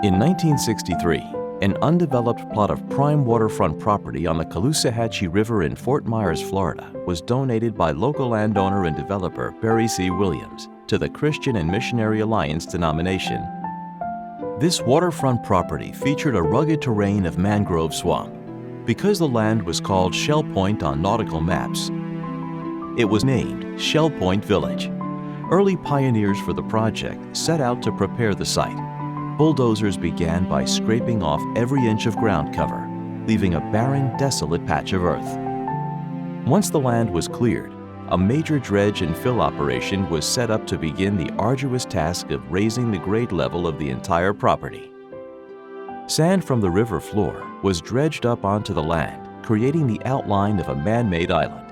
In 1963, an undeveloped plot of prime waterfront property on the Caloosahatchee River in Fort Myers, Florida, was donated by local landowner and developer Barry C. Williams to the Christian and Missionary Alliance denomination. This waterfront property featured a rugged terrain of mangrove swamp. Because the land was called Shell Point on nautical maps, it was named Shell Point Village. Early pioneers for the project set out to prepare the site. Bulldozers began by scraping off every inch of ground cover, leaving a barren, desolate patch of earth. Once the land was cleared, a major dredge and fill operation was set up to begin the arduous task of raising the grade level of the entire property. Sand from the river floor was dredged up onto the land, creating the outline of a man-made island.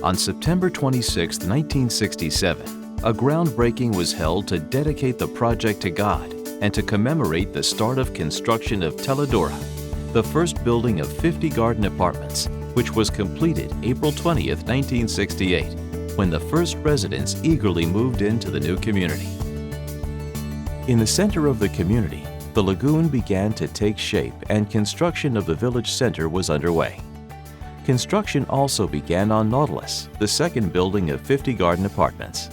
On September 26, 1967, a groundbreaking was held to dedicate the project to God and to commemorate the start of construction of Teledora, the first building of 50 garden apartments, which was completed April 20, 1968, when the first residents eagerly moved into the new community. In the center of the community, the lagoon began to take shape and construction of the village center was underway. Construction also began on Nautilus, the second building of 50 garden apartments.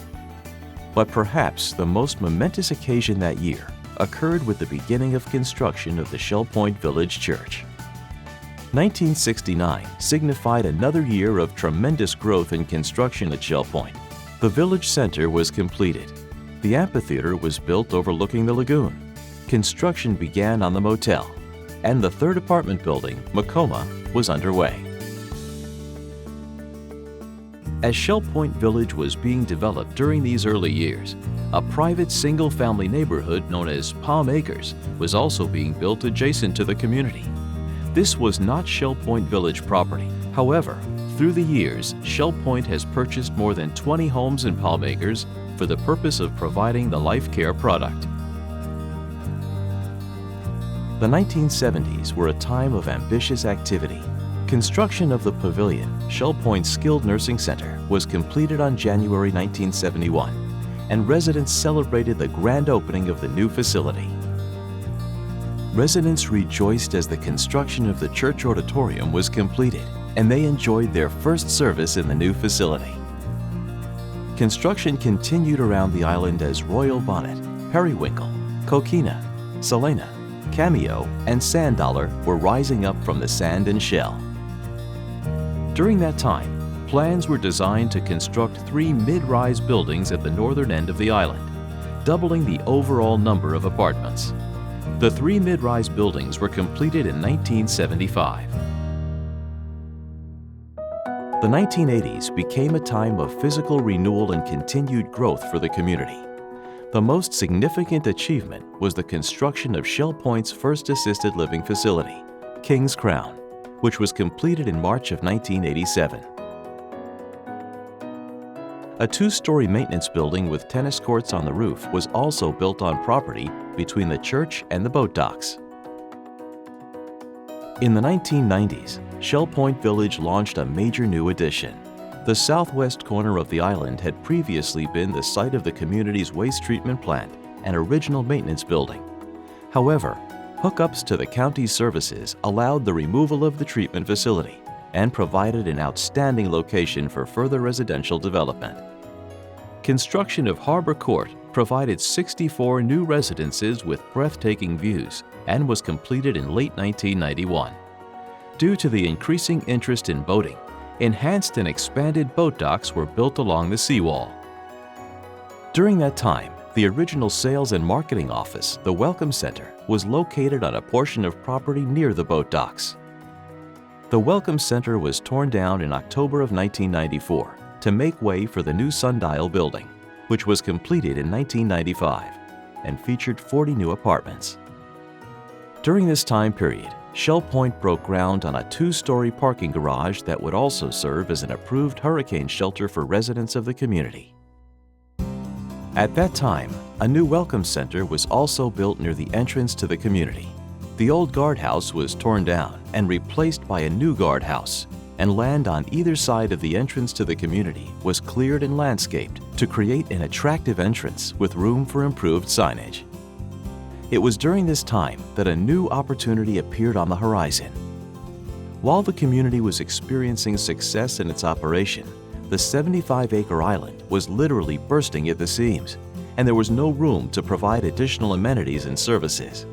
But perhaps the most momentous occasion that year occurred with the beginning of construction of the Shell Point Village Church. 1969 signified another year of tremendous growth in construction at Shell Point. The village center was completed. The amphitheater was built overlooking the lagoon. Construction began on the motel, and the third apartment building, Makoma, was underway. As Shell Point Village was being developed during these early years, a private single-family neighborhood known as Palm Acres was also being built adjacent to the community. This was not Shell Point Village property. However, through the years, Shell Point has purchased more than 20 homes in Palm Acres for the purpose of providing the Life Care product. The 1970s were a time of ambitious activity. Construction of the pavilion, Shell Point Skilled Nursing Center, was completed on January 1971, and residents celebrated the grand opening of the new facility. Residents rejoiced as the construction of the church auditorium was completed, and they enjoyed their first service in the new facility. Construction continued around the island as Royal Bonnet, Periwinkle, Coquina, Selena, Cameo, and Sand Dollar were rising up from the sand and shell. During that time, plans were designed to construct 3 mid-rise buildings at the northern end of the island, doubling the overall number of apartments. The 3 mid-rise buildings were completed in 1975. The 1980s became a time of physical renewal and continued growth for the community. The most significant achievement was the construction of Shell Point's first assisted living facility, King's Crown, which was completed in March of 1987. A 2-story maintenance building with tennis courts on the roof was also built on property between the church and the boat docks. In the 1990s, Shell Point Village launched a major new addition. The southwest corner of the island had previously been the site of the community's waste treatment plant and original maintenance building. However, hookups to the county's services allowed the removal of the treatment facility and provided an outstanding location for further residential development. Construction of Harbor Court provided 64 new residences with breathtaking views and was completed in late 1991. Due to the increasing interest in boating, enhanced and expanded boat docks were built along the seawall. During that time, the original sales and marketing office, the Welcome Center, was located on a portion of property near the boat docks. The Welcome Center was torn down in October of 1994 to make way for the new Sundial building, which was completed in 1995 and featured 40 new apartments. During this time period, Shell Point broke ground on a 2-story parking garage that would also serve as an approved hurricane shelter for residents of the community. At that time, a new Welcome Center was also built near the entrance to the community. The old guardhouse was torn down and replaced by a new guardhouse, and land on either side of the entrance to the community was cleared and landscaped to create an attractive entrance with room for improved signage. It was during this time that a new opportunity appeared on the horizon. While the community was experiencing success in its operation, the 75-acre island was literally bursting at the seams, and there was no room to provide additional amenities and services.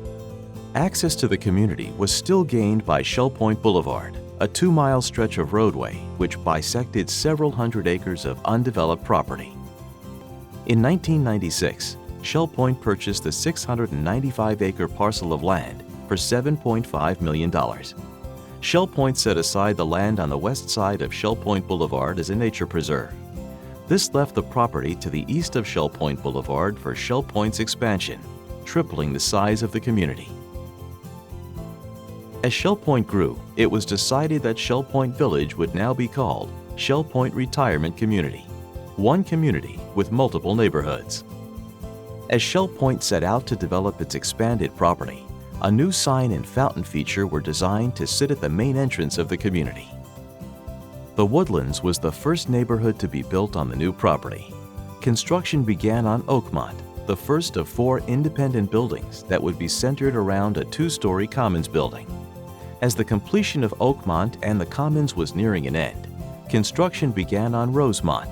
Access to the community was still gained by Shell Point Boulevard, a 2-mile stretch of roadway which bisected several hundred acres of undeveloped property. In 1996, Shell Point purchased the 695-acre parcel of land for $7.5 million. Shell Point set aside the land on the west side of Shell Point Boulevard as a nature preserve. This left the property to the east of Shell Point Boulevard for Shell Point's expansion, tripling the size of the community. As Shell Point grew, it was decided that Shell Point Village would now be called Shell Point Retirement Community, one community with multiple neighborhoods. As Shell Point set out to develop its expanded property, a new sign and fountain feature were designed to sit at the main entrance of the community. The Woodlands was the first neighborhood to be built on the new property. Construction began on Oakmont, the first of 4 independent buildings that would be centered around a 2-story Commons building. As the completion of Oakmont and the Commons was nearing an end, construction began on Rosemont.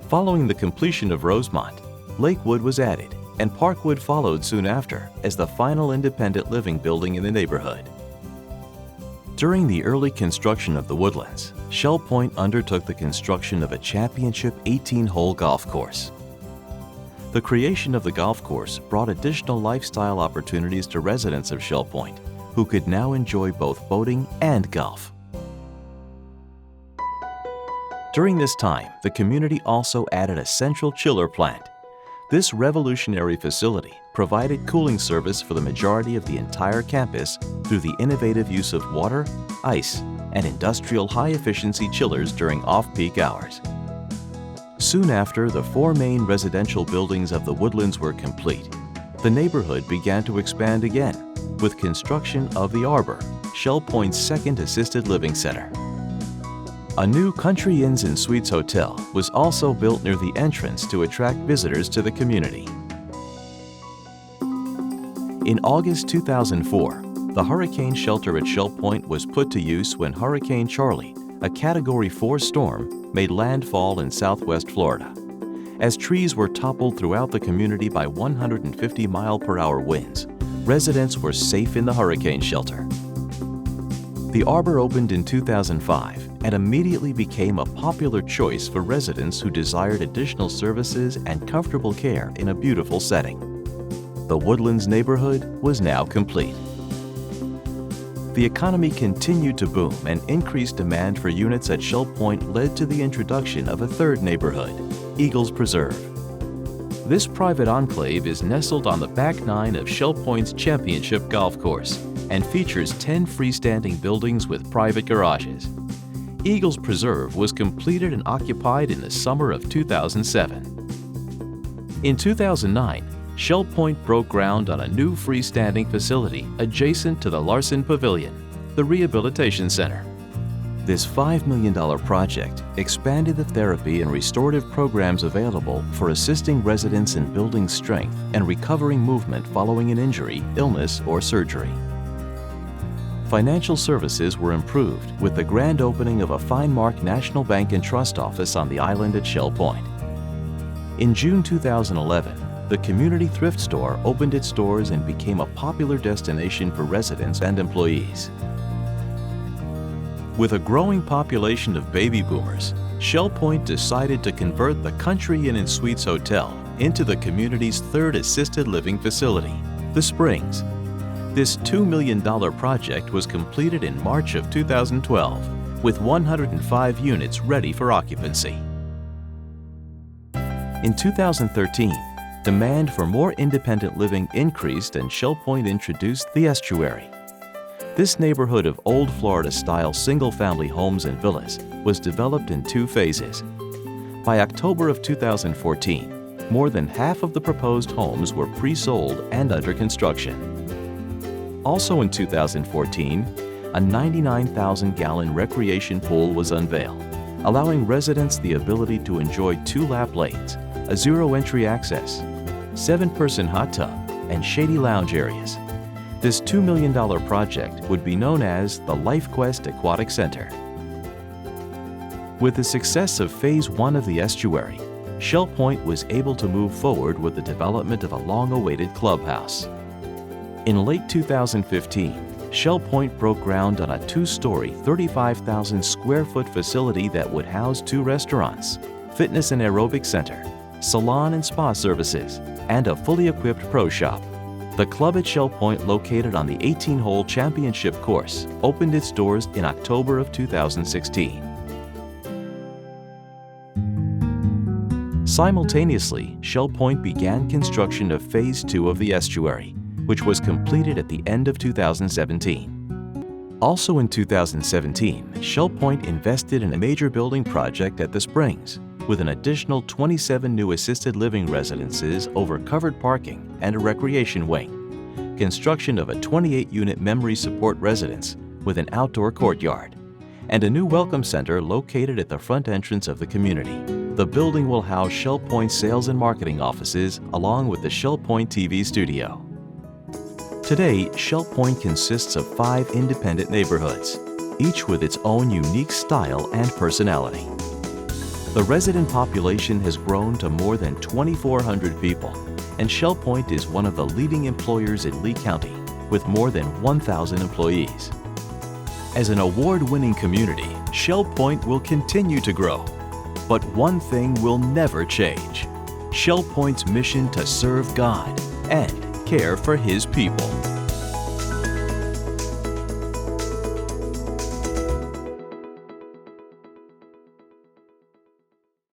Following the completion of Rosemont, Lakewood was added, and Parkwood followed soon after as the final independent living building in the neighborhood. During the early construction of the Woodlands, Shell Point undertook the construction of a championship 18-hole golf course. The creation of the golf course brought additional lifestyle opportunities to residents of Shell Point, who could now enjoy both boating and golf. During this time, the community also added a central chiller plant. This revolutionary facility provided cooling service for the majority of the entire campus through the innovative use of water, ice, and industrial high-efficiency chillers during off-peak hours. Soon after the 4 main residential buildings of the Woodlands were complete, the neighborhood began to expand again with construction of the Arbor, Shell Point's second assisted living center. A new Country Inns and Suites hotel was also built near the entrance to attract visitors to the community. In August 2004, the hurricane shelter at Shell Point was put to use when Hurricane Charley, a Category 4 storm, made landfall in southwest Florida. As trees were toppled throughout the community by 150-mile-per-hour winds, residents were safe in the hurricane shelter. The Arbor opened in 2005 and immediately became a popular choice for residents who desired additional services and comfortable care in a beautiful setting. The Woodlands neighborhood was now complete. The economy continued to boom, and increased demand for units at Shell Point led to the introduction of a third neighborhood, Eagles Preserve. This private enclave is nestled on the back 9 of Shell Point's championship golf course and features 10 freestanding buildings with private garages. Eagles Preserve was completed and occupied in the summer of 2007. In 2009, Shell Point broke ground on a new freestanding facility adjacent to the Larson Pavilion, the Rehabilitation Center. This $5 million project expanded the therapy and restorative programs available for assisting residents in building strength and recovering movement following an injury, illness, or surgery. Financial services were improved with the grand opening of a Finemark National Bank and Trust office on the island at Shell Point. In June 2011, the community thrift store opened its doors and became a popular destination for residents and employees. With a growing population of baby boomers, Shell Point decided to convert the Country Inn and Suites Hotel into the community's third assisted living facility, The Springs. This $2 million project was completed in March of 2012, with 105 units ready for occupancy. In 2013, demand for more independent living increased and Shell Point introduced The Estuary. This neighborhood of old Florida-style single-family homes and villas was developed in 2 phases. By October of 2014, more than half of the proposed homes were pre-sold and under construction. Also in 2014, a 99,000-gallon recreation pool was unveiled, allowing residents the ability to enjoy 2 lap lanes, a zero-entry access, 7-person hot tub, and shady lounge areas. This $2 million project would be known as the LifeQuest Aquatic Center. With the success of Phase 1 of the estuary, Shell Point was able to move forward with the development of a long-awaited clubhouse. In late 2015, Shell Point broke ground on a 2-story, 35,000-square-foot facility that would house 2 restaurants, fitness and aerobic center, salon and spa services, and a fully equipped pro shop. The club at Shell Point, located on the 18-hole championship course, opened its doors in October of 2016. Simultaneously, Shell Point began construction of Phase 2 of the estuary, which was completed at the end of 2017. Also in 2017, Shell Point invested in a major building project at the Springs, with an additional 27 new assisted living residences over covered parking and a recreation wing, construction of a 28-unit memory support residence with an outdoor courtyard, and a new welcome center located at the front entrance of the community. The building will house Shell Point sales and marketing offices along with the Shell Point TV studio. Today, Shell Point consists of 5 independent neighborhoods, each with its own unique style and personality. The resident population has grown to more than 2,400 people, and Shell Point is one of the leading employers in Lee County, with more than 1,000 employees. As an award-winning community, Shell Point will continue to grow. But one thing will never change: Shell Point's mission to serve God and care for His people.